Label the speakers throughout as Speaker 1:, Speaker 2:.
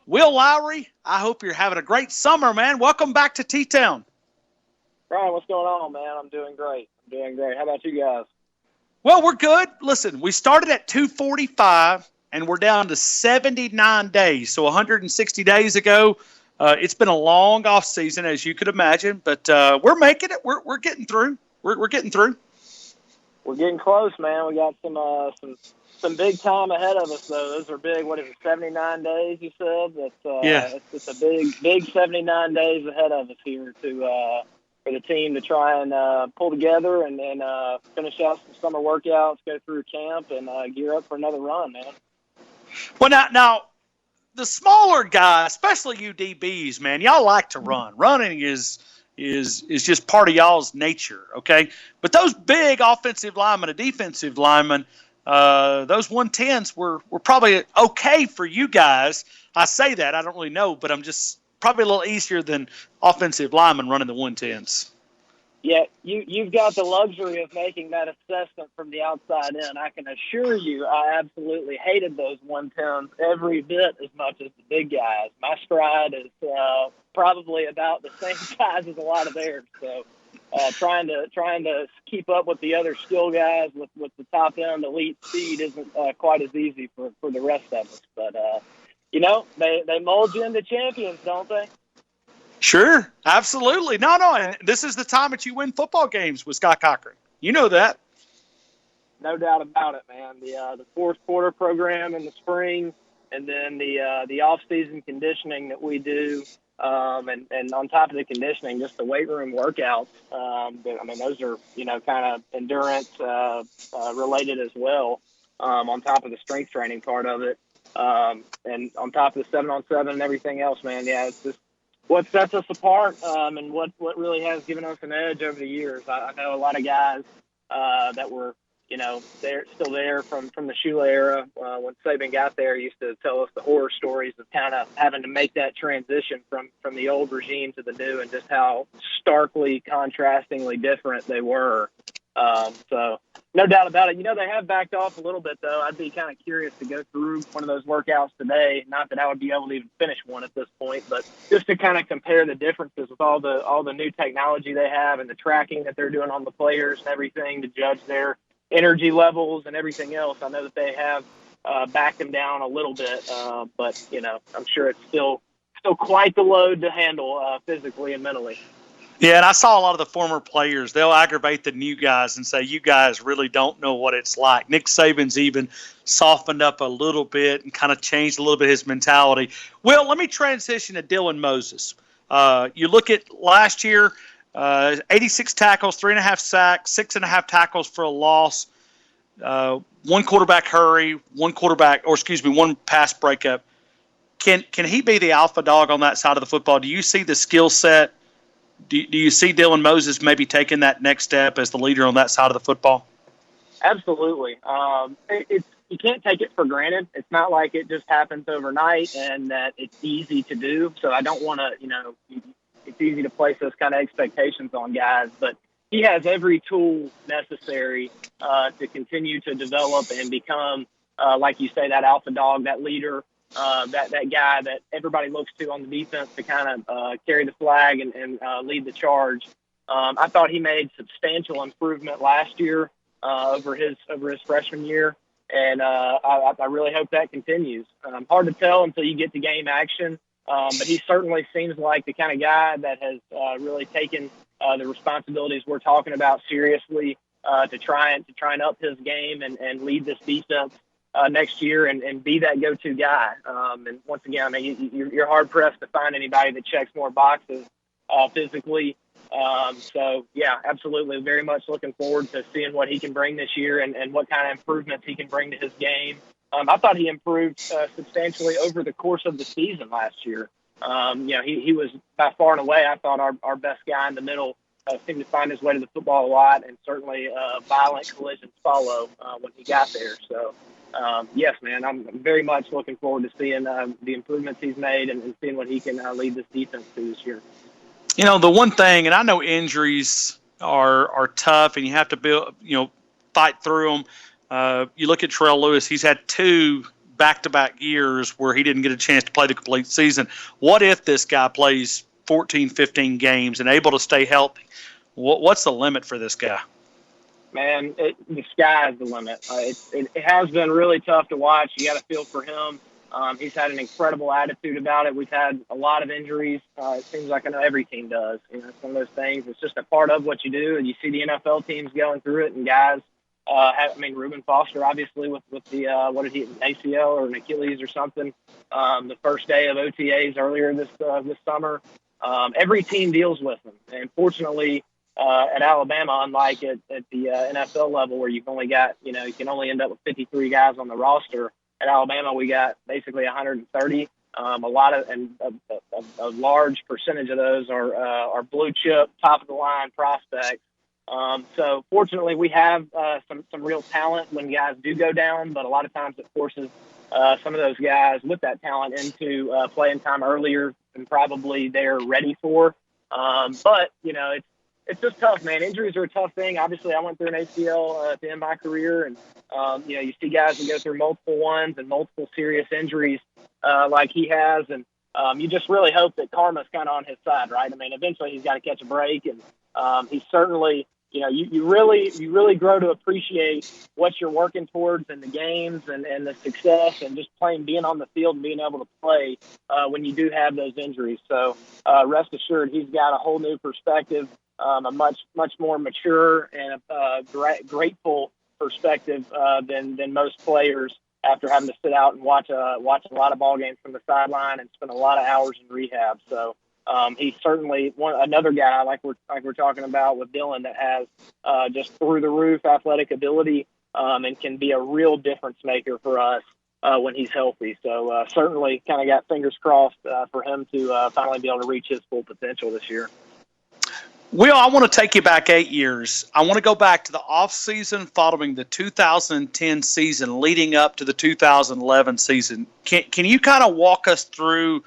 Speaker 1: Will Lowery, I hope you're having a great summer, man. Welcome back to T-Town.
Speaker 2: Ryan, what's going on, man? I'm doing great. How about you guys?
Speaker 1: Well, we're good. Listen, we started at 245, and we're down to 79 days. So 160 days ago. It's been a long off season, as you could imagine, but we're making it. We're getting through. We're getting through.
Speaker 2: We're getting close, man. We got some big time ahead of us, though. Those are big. What is it, 79 days, you said? It's a big 79 days ahead of us here for the team to try and pull together and then finish out some summer workouts, go through camp, and gear up for another run, man.
Speaker 1: Well, now the smaller guys, especially you DBs, man, y'all like to run. Running is just part of y'all's nature, okay? But those big offensive linemen and defensive linemen, those 110s were probably okay for you guys. I say that. I don't really know, but I'm just probably a little easier than offensive linemen running the 110s.
Speaker 2: Yeah, you've got the luxury of making that assessment from the outside in. I can assure you I absolutely hated those 110s every bit as much as the big guys. My stride is probably about the same size as a lot of theirs. So trying to keep up with the other skill guys with the top end elite speed isn't quite as easy for the rest of us. But, they mold you into champions, don't they?
Speaker 1: Sure, absolutely. No, and this is the time that you win football games with Scott Cochran. You know that.
Speaker 2: No doubt about it, man. The fourth quarter program in the spring, and then the off-season conditioning that we do, and on top of the conditioning, just the weight room workouts. Those are kind of endurance related as well. On top of the strength training part of it, and on top of the 7-on-7 and everything else, man. Yeah, it's just what sets us apart, and what really has given us an edge over the years. I know a lot of guys that were, they're still there from the Shula era. When Saban got there, he used to tell us the horror stories of kind of having to make that transition from the old regime to the new, and just how starkly, contrastingly different they were. So no doubt about it. They have backed off a little bit, though. I'd be kind of curious to go through one of those workouts today. Not that I would be able to even finish one at this point, but just to kind of compare the differences with all the new technology they have and the tracking that they're doing on the players and everything to judge their energy levels and everything else. I know that they have backed them down a little bit, but I'm sure it's still quite the load to handle physically and mentally.
Speaker 1: Yeah, and I saw a lot of the former players. They'll aggravate the new guys and say, you guys really don't know what it's like. Nick Saban's even softened up a little bit and kind of changed a little bit his mentality. Well, let me transition to Dylan Moses. You look at last year, 86 tackles, 3.5 sacks, 6.5 tackles for a loss, one quarterback hurry, one pass breakup. Can he be the alpha dog on that side of the football? Do you see the skill set? Do you see Dylan Moses maybe taking that next step as the leader on that side of the football?
Speaker 2: Absolutely. You can't take it for granted. It's not like it just happens overnight and that it's easy to do. So I don't want to, it's easy to place those kind of expectations on guys, but he has every tool necessary to continue to develop and become, like you say, that alpha dog, that leader. That guy that everybody looks to on the defense to kind of carry the flag and lead the charge. I thought he made substantial improvement last year over his freshman year, and I really hope that continues. Hard to tell until you get to game action, but he certainly seems like the kind of guy that has really taken the responsibilities we're talking about seriously to try and up his game and lead this defense next year and be that go-to guy. And once again, you're hard-pressed to find anybody that checks more boxes physically. So, yeah, absolutely. Very much looking forward to seeing what he can bring this year and what kind of improvements he can bring to his game. I thought he improved substantially over the course of the season last year. He was by far and away, I thought, our best guy in the middle. Seemed to find his way to the football a lot, and certainly violent collisions follow when he got there. So, yes, man, I'm very much looking forward to seeing the improvements he's made and seeing what he can lead this defense to this year.
Speaker 1: The one thing, and I know injuries are tough, and you have to fight through them. You look at Tyrell Lewis; he's had 2 back-to-back years where he didn't get a chance to play the complete season. What if this guy plays 14, 15 games and able to stay healthy? What's the limit for this guy?
Speaker 2: Man, the sky is the limit. It has been really tough to watch. You got to feel for him. He's had an incredible attitude about it. We've had a lot of injuries. It seems like I know every team does. It's one of those things. It's just a part of what you do, and you see the NFL teams going through it, and guys Reuben Foster, obviously, with the what did he, an ACL or an Achilles or something, the first day of OTAs earlier this summer. Every team deals with them, and fortunately, at Alabama, unlike at the NFL level where you've only got, you can only end up with 53 guys on the roster. At Alabama, we got basically 130. A large percentage of those are blue chip, top of the line prospects. So fortunately, we have some real talent when guys do go down, but a lot of times it forces some of those guys with that talent into playing time earlier than probably they're ready for. But it's just tough, man. Injuries are a tough thing. Obviously, I went through an ACL at the end of my career, and you see guys that go through multiple ones and multiple serious injuries like he has, and you just really hope that karma's kind of on his side, right? I mean, eventually he's got to catch a break, and he's certainly, you really grow to appreciate what you're working towards in the games and the success and just being on the field and being able to play when you do have those injuries. So rest assured, he's got a whole new perspective, a much more mature and grateful perspective than most players after having to sit out and watch a lot of ball games from the sideline and spend a lot of hours in rehab. So he's certainly another guy like we're talking about with Dylan that has just through the roof athletic ability and can be a real difference maker for us when he's healthy. So certainly kind of got fingers crossed for him to finally be able to reach his full potential this year.
Speaker 1: Will, I want to take you back 8 years. I want to go back to the offseason following the 2010 season leading up to the 2011 season. Can you kind of walk us through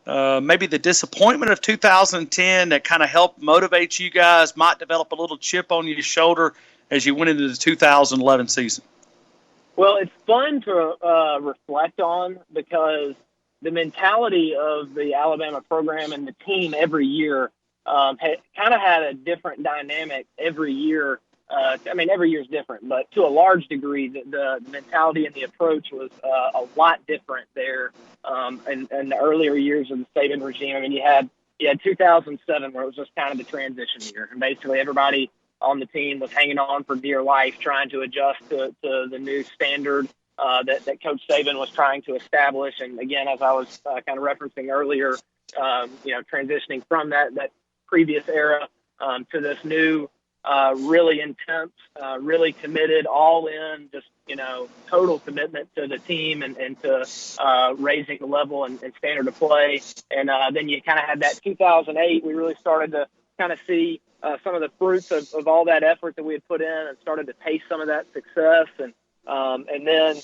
Speaker 1: maybe the disappointment of 2010 that kind of helped motivate you guys, might develop a little chip on your shoulder as you went into the 2011 season?
Speaker 2: Well, it's fun to reflect on because the mentality of the Alabama program and the team every year had a different dynamic every year. Every year is different, but to a large degree, the mentality and the approach was a lot different there in the earlier years of the Saban regime. I mean, you had 2007 where it was just kind of the transition year, and basically everybody on the team was hanging on for dear life, trying to adjust to the new standard that Coach Saban was trying to establish. And again, as I was kind of referencing earlier, transitioning from that previous era to this new, really intense, really committed, all in, just, total commitment to the team and to raising the level and standard of play. And then you kind of had that 2008, we really started to kind of see some of the fruits of all that effort that we had put in and started to taste some of that success. And then,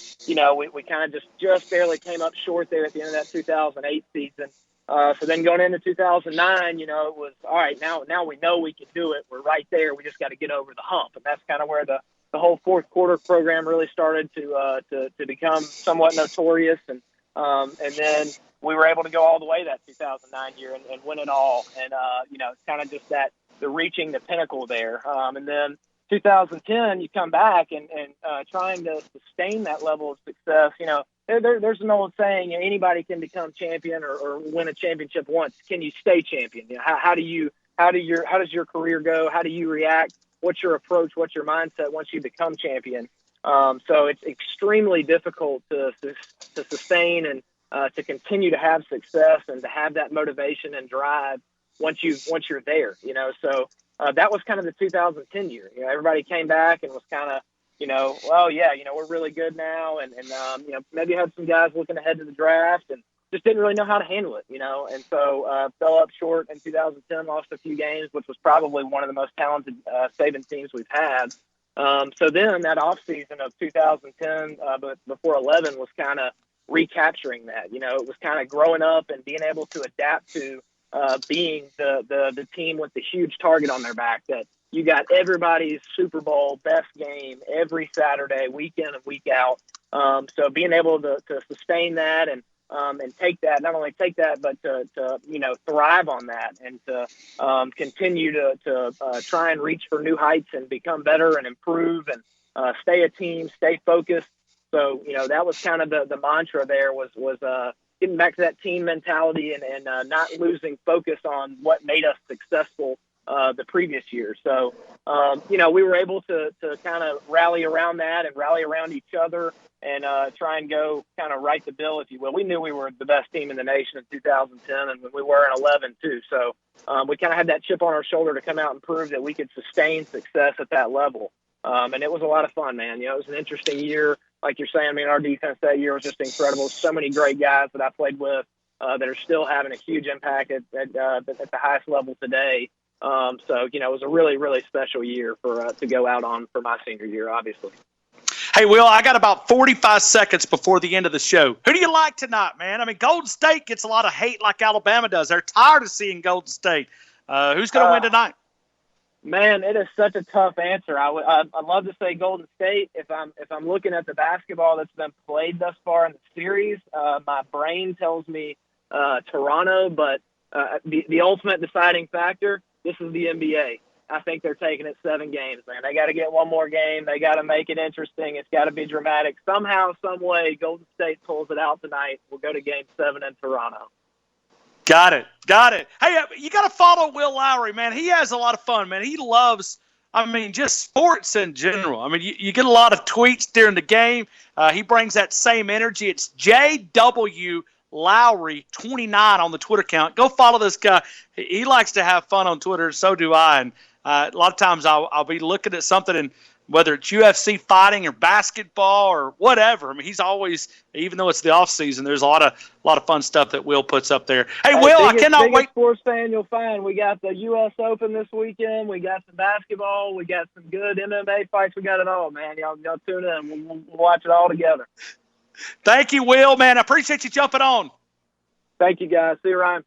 Speaker 2: we kind of just barely came up short there at the end of that 2008 season. So then going into 2009, it was, all right, now we know we can do it. We're right there. We just got to get over the hump. And that's kind of where the whole fourth quarter program really started to become somewhat notorious. And then we were able to go all the way that 2009 year and win it all. And, it's kind of just the reaching the pinnacle there. And then 2010, you come back and trying to sustain that level of success, there's an old saying, anybody can become champion or win a championship once. Can you stay champion? How does your career go? How do you react? What's your approach? What's your mindset once you become champion? So it's extremely difficult to sustain and to continue to have success and to have that motivation and drive once you're there. So that was kind of the 2010 year. Everybody came back and was kind of, we're really good now. And maybe had some guys looking ahead to the draft and just didn't really know how to handle it, And so fell up short in 2010, lost a few games, which was probably one of the most talented Saban teams we've had. So then that offseason of 2010, but before 11 was kind of recapturing that. It was kind of growing up and being able to adapt to being the team with the huge target on their back that you got everybody's Super Bowl best game every Saturday, week in and week out. So being able to sustain that and take that, not only take that, but to thrive on that and to continue to try and reach for new heights and become better and improve and stay a team, stay focused. So, that was kind of the mantra there was getting back to that team mentality and not losing focus on what made us successful the previous year. So, we were able to kind of rally around that and rally around each other and try and go kind of right the bill, if you will. We knew we were the best team in the nation in 2010, and we were in 11 too. So we kind of had that chip on our shoulder to come out and prove that we could sustain success at that level. And it was a lot of fun, man. It was an interesting year. Like you're saying, our defense that year was just incredible. So many great guys that I played with that are still having a huge impact at the highest level today. So, it was a really, really special year to go out on for my senior year, obviously.
Speaker 1: Hey, Will, I got about 45 seconds before the end of the show. Who do you like tonight, man? Golden State gets a lot of hate like Alabama does. They're tired of seeing Golden State. Who's going to win tonight?
Speaker 2: Man, it is such a tough answer. I'd love to say Golden State. If I'm looking at the basketball that's been played thus far in the series, my brain tells me Toronto. But the ultimate deciding factor, this is the NBA. I think they're taking it 7 games, man. They got to get one more game. They got to make it interesting. It's got to be dramatic. Somehow, some way, Golden State pulls it out tonight. We'll go to Game 7 in Toronto.
Speaker 1: Got it. Hey, you got to follow Will Lowery, man. He has a lot of fun, man. He loves, just sports in general. You get a lot of tweets during the game. He brings that same energy. It's JW Lowry 29 on the Twitter account. Go follow this guy. He likes to have fun on Twitter. So do I. And a lot of times I'll be looking at something, and whether it's UFC fighting or basketball or whatever. He's always, even though it's the off season, there's a lot of fun stuff that Will puts up there. Hey, Will, I cannot wait.
Speaker 2: Sports fan you'll find. We got the U.S. Open this weekend. We got some basketball. We got some good MMA fights. We got it all, man. Y'all tune in. We'll watch it all together.
Speaker 1: Thank you, Will, man. I appreciate you jumping on.
Speaker 2: Thank you, guys. See you, Ryan.